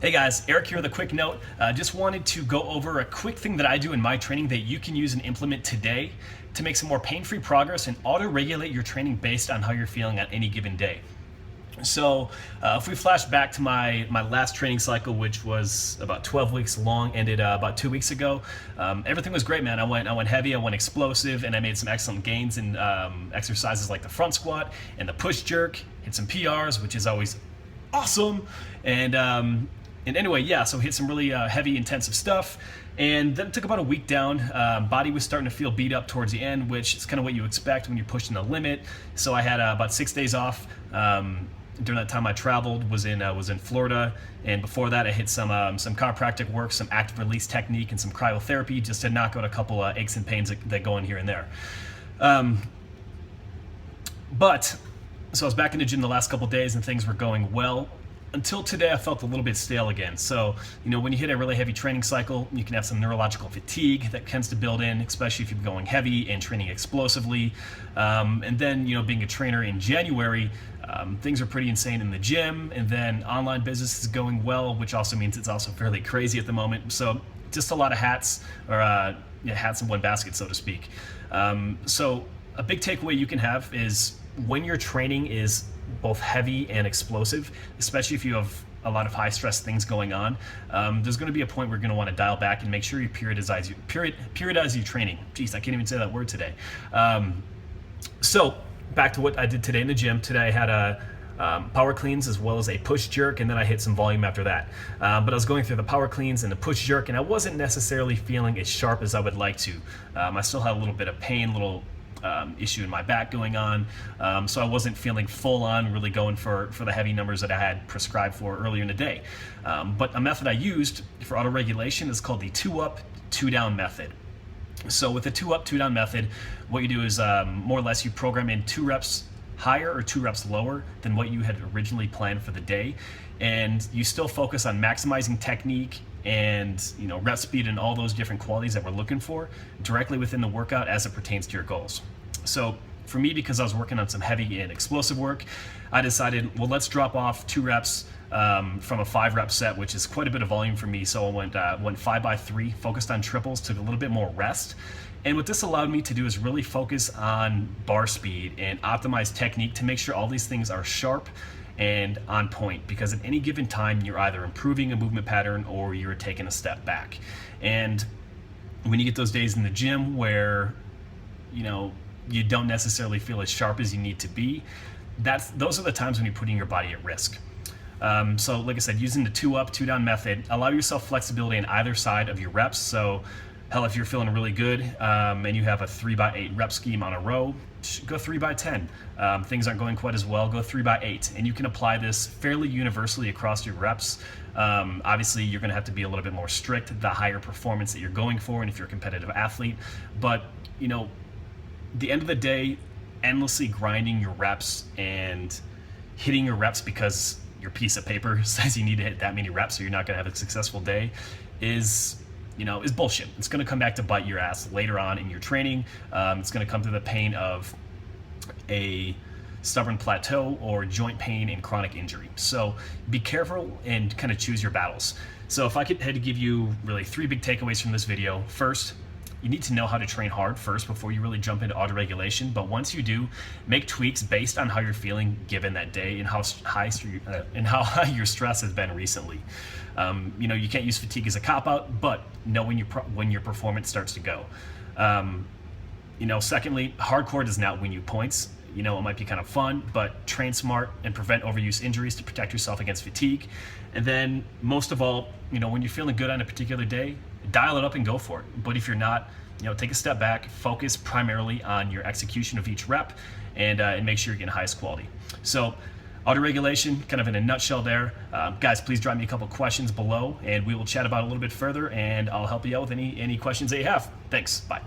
Hey guys, Eric here with a quick note. Just wanted to go over a quick thing that I do in my training that you can use and implement today to make some more pain-free progress and auto-regulate your training based on how you're feeling on any given day. So if we flash back to my last training cycle, which was about 12 weeks long, ended about 2 weeks ago, everything was great, man. I went heavy, I went explosive, and I made some excellent gains in exercises like the front squat and the push jerk. Hit some PRs, which is always awesome. And anyway, yeah, so hit some really heavy, intensive stuff. And then it took about a week down. Body was starting to feel beat up towards the end, which is kind of what you expect when you're pushing the limit. So I had about 6 days off. During that time I traveled, was in Florida. And before that I hit some chiropractic work, some active release technique, and some cryotherapy just to knock out a couple aches and pains that go in here and there. So I was back in the gym the last couple days and things were going well. Until today, I felt a little bit stale again. So, when you hit a really heavy training cycle, you can have some neurological fatigue that tends to build in, especially if you're going heavy and training explosively. And then, being a trainer in January, things are pretty insane in the gym, and then online business is going well, which also means it's also fairly crazy at the moment. So just a lot of hats, or hats in one basket, so to speak. So a big takeaway you can have is when your training is both heavy and explosive, especially if you have a lot of high stress things going on, there's going to be a point where you're going to want to dial back and make sure you periodize your training. Jeez, I can't even say that word today. So back to what I did today in the gym. Today I had power cleans as well as a push jerk, and then I hit some volume after that. But I was going through the power cleans and the push jerk, and I wasn't necessarily feeling as sharp as I would like to. I still had a little bit of pain, little issue in my back going on, so I wasn't feeling full on really going for the heavy numbers that I had prescribed for earlier in the day. But a method I used for auto-regulation is called the 2 up, 2 down method. So with the 2 up, 2 down method, what you do is more or less you program in 2 reps higher or 2 reps lower than what you had originally planned for the day, and you still focus on maximizing technique and rep speed and all those different qualities that we're looking for directly within the workout as it pertains to your goals. So for me, because I was working on some heavy and explosive work, I decided, well, let's drop off 2 reps from a 5 rep set, which is quite a bit of volume for me. So I went 5 by 3, focused on triples, took a little bit more rest. And what this allowed me to do is really focus on bar speed and optimize technique to make sure all these things are sharp and on point, because at any given time you're either improving a movement pattern or you're taking a step back. And when you get those days in the gym where you don't necessarily feel as sharp as you need to be, those are the times when you're putting your body at risk. So like I said, using the 2 up, 2 down method, allow yourself flexibility on either side of your reps. So hell, if you're feeling really good and you have a 3 by 8 rep scheme on a row, go 3 by 10. Things aren't going quite as well, go 3 by 8. And you can apply this fairly universally across your reps. Obviously, you're going to have to be a little bit more strict the higher performance that you're going for, and if you're a competitive athlete. But, the end of the day, endlessly grinding your reps and hitting your reps because your piece of paper says you need to hit that many reps or you're not going to have a successful day is bullshit. It's going to come back to bite your ass later on in your training. It's going to come to the pain of a stubborn plateau or joint pain and chronic injury. So be careful and kind of choose your battles. So if I had to give you really 3 big takeaways from this video. First, you need to know how to train hard first before you really jump into auto-regulation. But once you do, make tweaks based on how you're feeling given that day and how high your stress has been recently. You can't use fatigue as a cop-out, but know when your performance starts to go. Secondly, hardcore does not win you points. It might be kind of fun, but train smart and prevent overuse injuries to protect yourself against fatigue. And then most of all, when you're feeling good on a particular day, dial it up and go for it. But if you're not, take a step back, focus primarily on your execution of each rep, and make sure you're getting highest quality. So auto-regulation, kind of in a nutshell there. Guys, please drop me a couple questions below, and we will chat about it a little bit further, and I'll help you out with any questions that you have. Thanks. Bye.